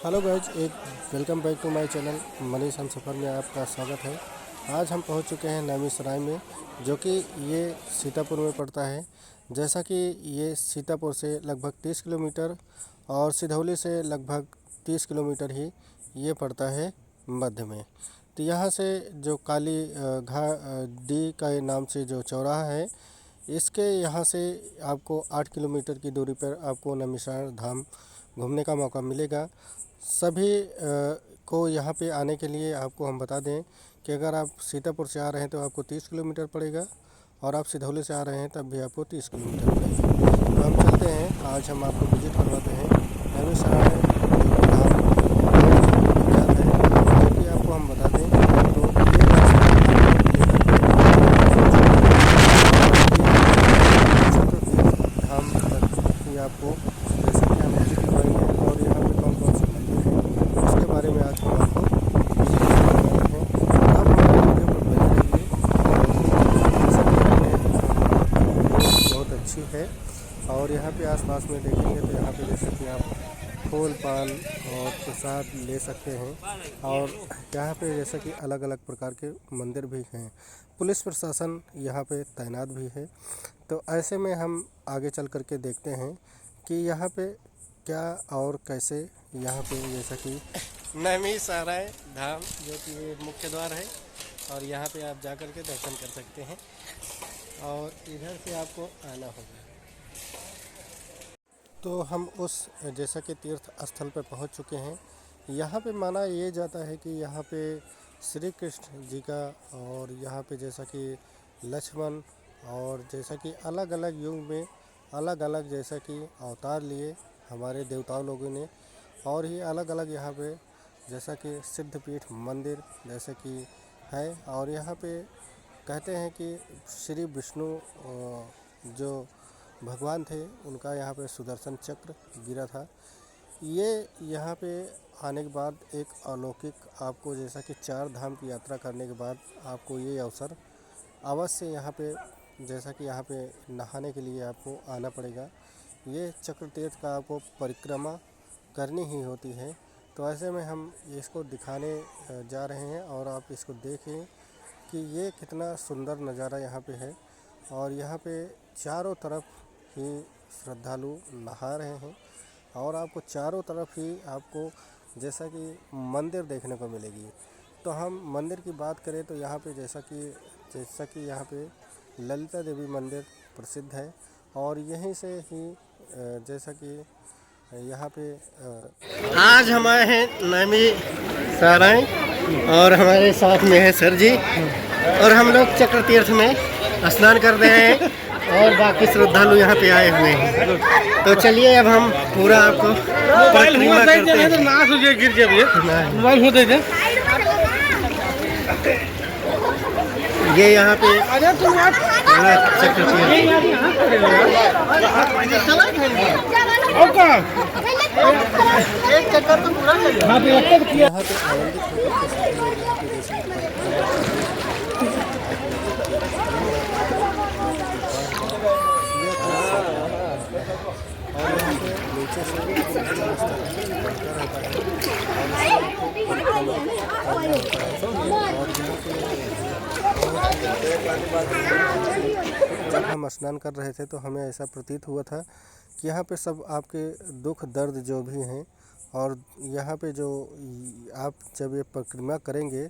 Hello guys, एक welcome back to my channel Manish हम सफ़र में आपका स्वागत है। आज हम पहुंच चुके हैं नैमिषारण्य में, जो कि ये सीतापुर में पड़ता है। जैसा कि ये सीतापुर से लगभग 30 किलोमीटर और सिधौली से लगभग 30 किलोमीटर ही ये पड़ता है मध्य में। तो यहाँ से जो काली डी के नाम से जो चौराहा है, इसके यहाँ से आपको 8 किलोमीटर की दूरी पर आपको नैमिषारण्य धाम घूमने का मौका मिलेगा। सभी को यहाँ पे आने के लिए आपको हम बता दें कि अगर आप सीतापुर से आ रहे हैं तो आपको 30 किलोमीटर पड़ेगा, और आप सिधौली से आ रहे हैं तब भी आपको 30 किलोमीटर पड़ेगा। तो हम चलते हैं, आज हम आपको विजिट करवाते हैं नैमिषारण्य धाम विख्यात है, जो कि आपको हम बता दें तो ये धाम तक ही आपको जैसे कि हम विजिट करवाएंगे, और यहाँ पे कौन कौन से मंदिर हैं उसके बारे में आज हम आपको विजिट करवा रहे हैं। आप हमारे वीडियो पर बने रहिए, और जैसा कि हमने बहुत अच्छी है। और यहाँ पे आसपास में देखेंगे तो यहाँ पे जैसे कि आप फूल पान और प्रसाद ले सकते हैं, और यहाँ पे जैसा कि अलग अलग प्रकार के मंदिर भी हैं। पुलिस प्रशासन यहाँ पे तैनात भी है। तो ऐसे में हम आगे चल कर के देखते हैं कि यहाँ पे क्या और कैसे यहाँ पे जैसा कि नैमिषारण्य धाम, जो कि ये मुख्य द्वार है, और यहाँ पे आप जा कर के दर्शन कर सकते हैं, और इधर से आपको आना होगा। तो हम उस जैसा कि तीर्थ स्थल पर पहुँच चुके हैं। यहाँ पे माना ये जाता है कि यहाँ पे श्री कृष्ण जी का, और यहाँ पे जैसा कि लक्ष्मण, और जैसा कि अलग अलग युग में अलग अलग जैसा कि अवतार लिए हमारे देवताओं लोगों ने, और ही अलग अलग यहाँ पे जैसा कि सिद्धपीठ मंदिर जैसे कि है। और यहाँ पे कहते हैं कि श्री विष्णु जो भगवान थे, उनका यहाँ पे सुदर्शन चक्र गिरा था। ये यहाँ पे आने के बाद एक अलौकिक, आपको जैसा कि 4 धाम की यात्रा करने के बाद आपको ये अवसर अवश्य यहाँ पे जैसा कि यहाँ पे नहाने के लिए आपको आना पड़ेगा। ये चक्र तीर्थ का आपको परिक्रमा करनी ही होती है। तो ऐसे में हम इसको दिखाने जा रहे हैं, और आप इसको देखें कि ये कितना सुंदर नज़ारा यहाँ पे है। और यहाँ पे चारों तरफ ही श्रद्धालु नहा रहे हैं, और आपको चारों तरफ ही आपको जैसा कि मंदिर देखने को मिलेगी। तो हम मंदिर की बात करें तो यहाँ पे जैसा कि यहाँ पे ललिता देवी मंदिर प्रसिद्ध है, और यहीं से ही जैसा कि यहाँ पे आज हम आए हैं नैमिषारण्य, और हमारे साथ में है सर जी, और हम लोग चक्र तीर्थ में स्नान कर रहे हैं, और बाकी श्रद्धालु यहाँ पे आए हुए हैं। तो चलिए अब हम पूरा आपको परिक्रमा करते हैं। ये यहाँ पे चक्र नीचे से बढ़ता रहता है, जब हम स्नान कर रहे थे तो हमें ऐसा प्रतीत हुआ था कि यहाँ पे सब आपके दुख दर्द जो भी हैं, और यहाँ पे जो आप जब ये परिक्रमा करेंगे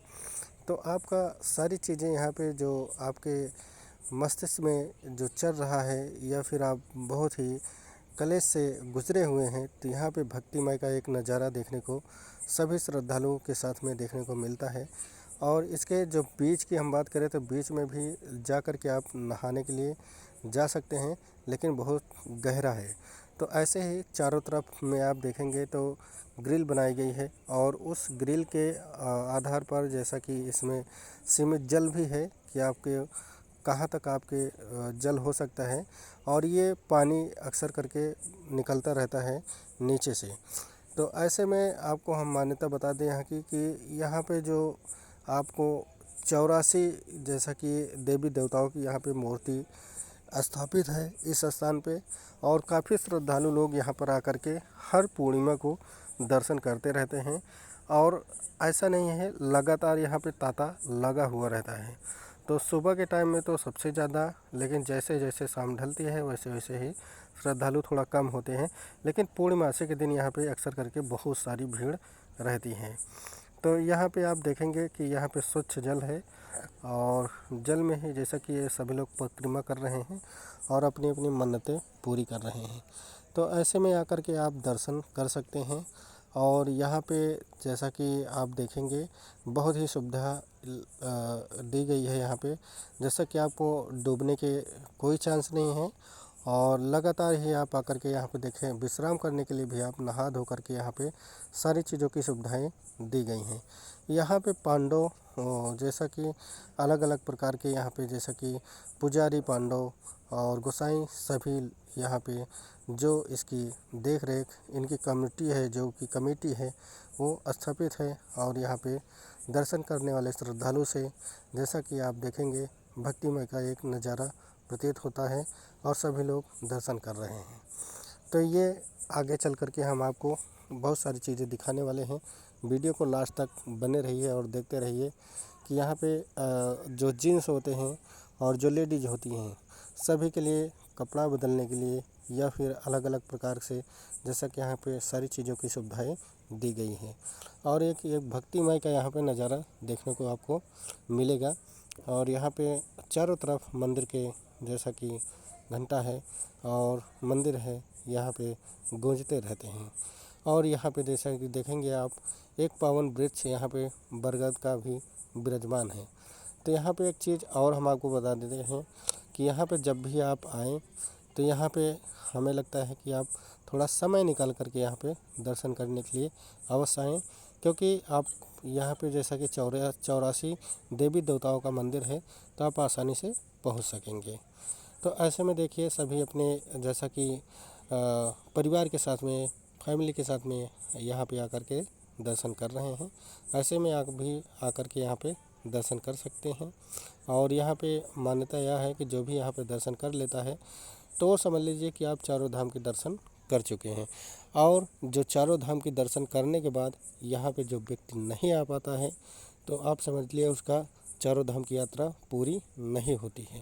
तो आपका सारी चीज़ें यहाँ पे जो आपके मस्तिष्क में जो चल रहा है, या फिर आप बहुत ही कलेश से गुजरे हुए हैं, तो यहाँ पे भक्तिमय का एक नज़ारा देखने को सभी श्रद्धालुओं के साथ में देखने को मिलता है। और इसके जो बीच की हम बात करें तो बीच में भी जा कर के आप नहाने के लिए जा सकते हैं, लेकिन बहुत गहरा है। तो ऐसे ही चारों तरफ में आप देखेंगे तो ग्रिल बनाई गई है, और उस ग्रिल के आधार पर जैसा कि इसमें सीमित जल भी है कि आपके कहाँ तक आपके जल हो सकता है, और ये पानी अक्सर करके निकलता रहता है नीचे से। तो ऐसे में आपको हम मान्यता बता दें यहाँ की कि यहाँ पे जो आपको 84 जैसा कि देवी देवताओं की यहाँ पे मूर्ति स्थापित है इस स्थान पे, और काफ़ी श्रद्धालु लोग यहाँ पर आकर के हर पूर्णिमा को दर्शन करते रहते हैं। और ऐसा नहीं है, लगातार यहाँ पे तांता लगा हुआ रहता है। तो सुबह के टाइम में तो सबसे ज़्यादा, लेकिन जैसे जैसे शाम ढलती है वैसे वैसे ही श्रद्धालु थोड़ा कम होते हैं। लेकिन पूर्णिमासी के दिन यहाँ पे अक्सर करके बहुत सारी भीड़ रहती है। तो यहाँ पे आप देखेंगे कि यहाँ पे स्वच्छ जल है और जल में ही जैसा कि ये सभी लोग परिक्रमा कर रहे हैं और अपनी अपनी मन्नतें पूरी कर रहे हैं। तो ऐसे में आकर के आप दर्शन कर सकते हैं। और यहाँ पे जैसा कि आप देखेंगे बहुत ही सुविधा दी गई है यहाँ पे। जैसा कि आपको डूबने के कोई चांस नहीं है और लगातार ही आप आकर के यहाँ पे देखें, विश्राम करने के लिए भी आप नहा धो करके यहाँ पे सारी चीज़ों की सुविधाएं दी गई हैं। यहाँ पे पांडव जैसा कि अलग अलग प्रकार के यहाँ पे, जैसा कि पुजारी पांडव और गोसाई सभी यहाँ पे जो इसकी देख रेख इनकी कमेटी है, जो कि कमेटी है वो स्थापित है। और यहाँ पे दर्शन करने वाले श्रद्धालु से जैसा कि आप देखेंगे भक्तिमय का एक नज़ारा प्रतीत होता है और सभी लोग दर्शन कर रहे हैं। तो ये आगे चल कर के हम आपको बहुत सारी चीज़ें दिखाने वाले हैं। वीडियो को लास्ट तक बने रहिए और देखते रहिए कि यहाँ पे जो जीन्स होते हैं और जो लेडीज होती हैं सभी के लिए कपड़ा बदलने के लिए या फिर अलग अलग प्रकार से, जैसा कि यहाँ पे सारी चीज़ों की सुविधाएं दी गई हैं। और एक भक्तिमय का यहाँ पे नज़ारा देखने को आपको मिलेगा। और यहाँ पे चारों तरफ मंदिर के जैसा कि घंटा है और मंदिर है, यहाँ पे गूंजते रहते हैं। और यहाँ पे जैसा कि देखेंगे आप, एक पावन वृक्ष यहाँ पे बरगद का भी विराजमान है। तो यहाँ पे एक चीज़ और हम आपको बता देते हैं कि यहाँ पे जब भी आप आएँ तो यहाँ पे हमें लगता है कि आप थोड़ा समय निकाल कर के यहाँ पे दर्शन करने के लिए अवश्य आएँ, क्योंकि आप यहाँ पे जैसा कि 84 देवी देवताओं का मंदिर है, तो आप आसानी से पहुँच सकेंगे। तो ऐसे में देखिए सभी अपने जैसा कि परिवार के साथ में, फैमिली के साथ में यहाँ पे आकर के दर्शन कर रहे हैं। ऐसे में आप भी आकर के यहाँ पे दर्शन कर सकते हैं। और यहाँ पे मान्यता यह है कि जो भी यहाँ पे दर्शन कर लेता है तो समझ लीजिए कि आप चारों धाम के दर्शन कर चुके हैं। और जो चारों धाम के दर्शन करने के बाद यहाँ पे जो व्यक्ति नहीं आ पाता है तो आप समझ लिए उसका चारों धाम की यात्रा पूरी नहीं होती है।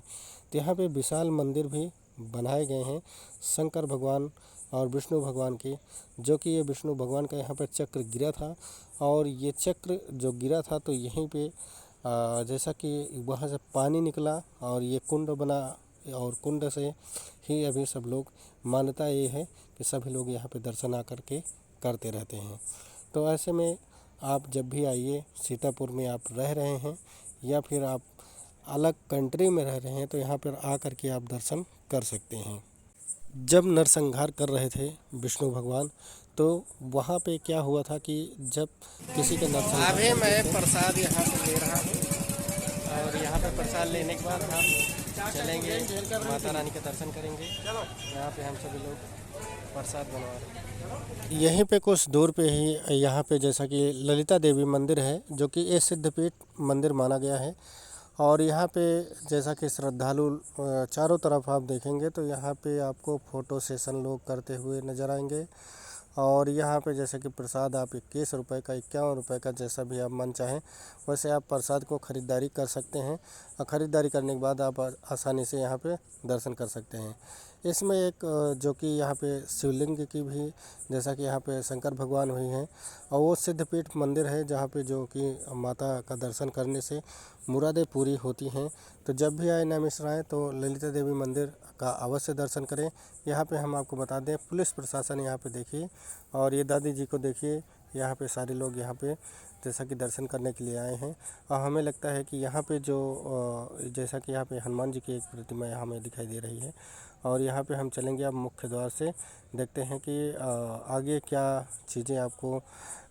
तो यहाँ पे विशाल मंदिर भी बनाए गए हैं शंकर भगवान और विष्णु भगवान के, जो कि ये विष्णु भगवान का यहाँ पर चक्र गिरा था। और ये चक्र जो गिरा था तो यहीं पे जैसा कि वहाँ से पानी निकला और ये कुंड बना, और कुंड से ही अभी सब लोग, मान्यता ये है कि सभी लोग यहाँ पे दर्शन आकर के करते रहते हैं। तो ऐसे में आप जब भी आइए, सीतापुर में आप रह रहे हैं या फिर आप अलग कंट्री में रह रहे हैं, तो यहाँ पर आकर के आप दर्शन कर सकते हैं। जब नरसंहार कर रहे थे विष्णु भगवान, तो वहाँ पे क्या हुआ था कि जब किसी का नरसंहार अभी मैं प्रसाद यहाँ से ले रहा हूँ और यहाँ पर प्रसाद लेने के बाद हम चलेंगे माता रानी का दर्शन करेंगे। यहाँ पे हम सभी लोग प्रसाद बनवा रहे हैं। यहीं पे कुछ दूर पे ही यहाँ पे जैसा कि ललिता देवी मंदिर है, जो कि ये सिद्धपीठ मंदिर माना गया है। और यहाँ पे जैसा कि श्रद्धालु चारों तरफ आप देखेंगे तो यहाँ पे आपको फ़ोटो सेशन लोग करते हुए नज़र आएंगे। और यहाँ पे जैसे कि प्रसाद आप 21 रुपये का, 51 रुपये का, जैसा भी आप मन चाहें वैसे आप प्रसाद को ख़रीदारी कर सकते हैं। और ख़रीदारी करने के बाद आप आसानी से यहाँ पे दर्शन कर सकते हैं। इसमें एक जो कि यहाँ पे शिवलिंग की भी, जैसा कि यहाँ पे शंकर भगवान हुई हैं, और वो सिद्धपीठ मंदिर है जहाँ पे जो कि माता का दर्शन करने से मुरादें पूरी होती हैं। तो जब भी आए ना मिश्र आएँ तो ललिता देवी मंदिर का अवश्य दर्शन करें। यहाँ पे हम आपको बता दें, पुलिस प्रशासन यहाँ पे देखिए, और ये दादी जी को देखिए, यहाँ पे सारे लोग यहाँ पे जैसा कि दर्शन करने के लिए आए हैं। और हमें लगता है कि यहाँ पे जो जैसा कि यहाँ पे हनुमान जी की एक प्रतिमा हमें दिखाई दे रही है। और यहाँ पे हम चलेंगे अब मुख्य द्वार से, देखते हैं कि आगे क्या चीज़ें आपको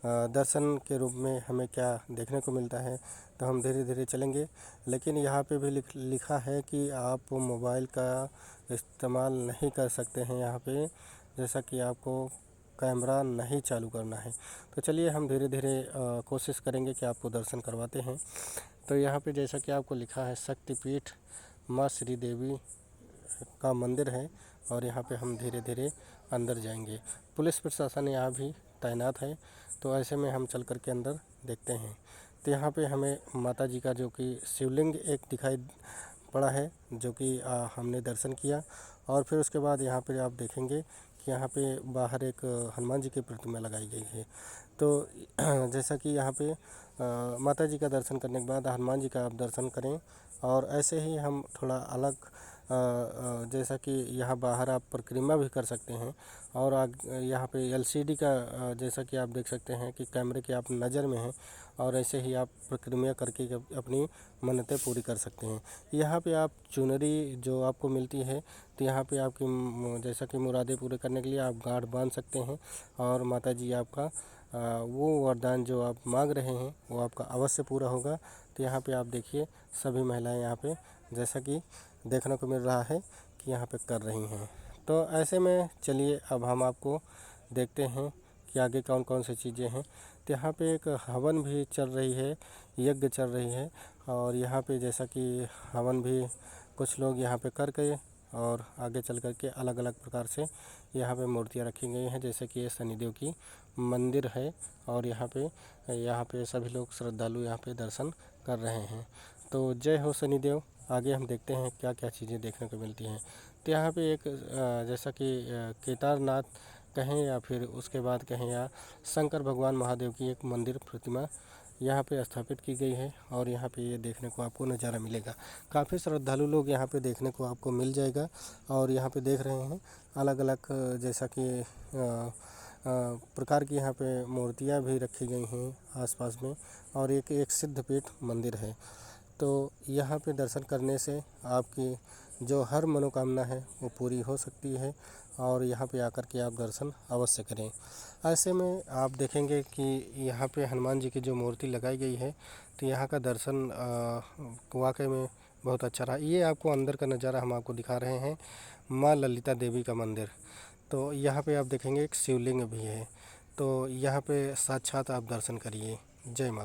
दर्शन के रूप में हमें क्या देखने को मिलता है। तो हम धीरे धीरे चलेंगे। लेकिन यहाँ पे भी लिखा है कि आप मोबाइल का इस्तेमाल नहीं कर सकते हैं यहाँ पे, जैसा कि आपको कैमरा नहीं चालू करना है। तो चलिए हम धीरे धीरे कोशिश करेंगे कि आपको दर्शन करवाते हैं। तो यहाँ पे जैसा कि आपको लिखा है शक्तिपीठ माँ श्री देवी का मंदिर है, और यहाँ पे हम धीरे धीरे अंदर जाएंगे। पुलिस प्रशासन यहाँ भी तैनात है। तो ऐसे में हम चल कर के अंदर देखते हैं। तो यहाँ पे हमें माता जी का जो कि शिवलिंग एक दिखाई पड़ा है, जो कि हमने दर्शन किया। और फिर उसके बाद यहाँ पे आप देखेंगे कि यहाँ पे बाहर एक हनुमान जी की प्रतिमा लगाई गई है। तो जैसा कि यहाँ पे माता जी का दर्शन करने के बाद हनुमान जी का आप दर्शन करें। और ऐसे ही हम थोड़ा अलग जैसा कि यहाँ बाहर आप परिक्रमा भी कर सकते हैं। और यहाँ पे LCD का जैसा कि आप देख सकते हैं कि कैमरे के आप नज़र में हैं, और ऐसे ही आप परिक्रमा करके अपनी मन्नतें पूरी कर सकते हैं। यहाँ पे आप चुनरी जो आपको मिलती है, तो यहाँ पे आपकी जैसा कि मुरादें पूरे करने के लिए आप गांठ बांध सकते हैं, और माता जी आपका वो वरदान जो आप मांग रहे हैं वो आपका अवश्य पूरा होगा। तो यहाँ पे आप देखिए सभी महिलाएं यहाँ पे जैसा कि देखने को मिल रहा है कि यहाँ पे कर रही हैं। तो ऐसे में चलिए अब हम आपको देखते हैं कि आगे कौन कौन सी चीज़ें हैं। तो यहाँ पे एक हवन भी चल रही है, यज्ञ चल रही है। और यहाँ पे जैसा कि हवन भी कुछ लोग यहाँ पे कर गए, और आगे चल कर के अलग अलग प्रकार से यहाँ पे मूर्तियाँ रखी गई हैं। जैसे कि ये शनिदेव की मंदिर है, और यहाँ पे सभी लोग श्रद्धालु यहाँ पे दर्शन कर रहे हैं। तो जय हो शनिदेव। आगे हम देखते हैं क्या क्या चीज़ें देखने को मिलती हैं। तो यहाँ पे एक जैसा कि केदारनाथ कहें या फिर उसके बाद कहें या शंकर भगवान महादेव की एक मंदिर प्रतिमा यहाँ पे स्थापित की गई है। और यहाँ पे ये देखने को आपको नज़ारा मिलेगा। काफ़ी श्रद्धालु लोग यहाँ पे देखने को आपको मिल जाएगा। और यहाँ पे देख रहे हैं अलग अलग जैसा कि प्रकार की यहाँ पे मूर्तियाँ भी रखी गई हैं आसपास में। और एक सिद्धपीठ मंदिर है। तो यहाँ पे दर्शन करने से आपकी जो हर मनोकामना है वो पूरी हो सकती है। और यहाँ पे आकर के आप दर्शन अवश्य करें। ऐसे में आप देखेंगे कि यहाँ पे हनुमान जी की जो मूर्ति लगाई गई है, तो यहाँ का दर्शन वाकई में बहुत अच्छा रहा। ये आपको अंदर का नज़ारा हम आपको दिखा रहे हैं, माँ ललिता देवी का मंदिर। तो यहाँ पे आप देखेंगे एक शिवलिंग भी है। तो यहाँ पे साक्षात आप दर्शन करिए। जय माता।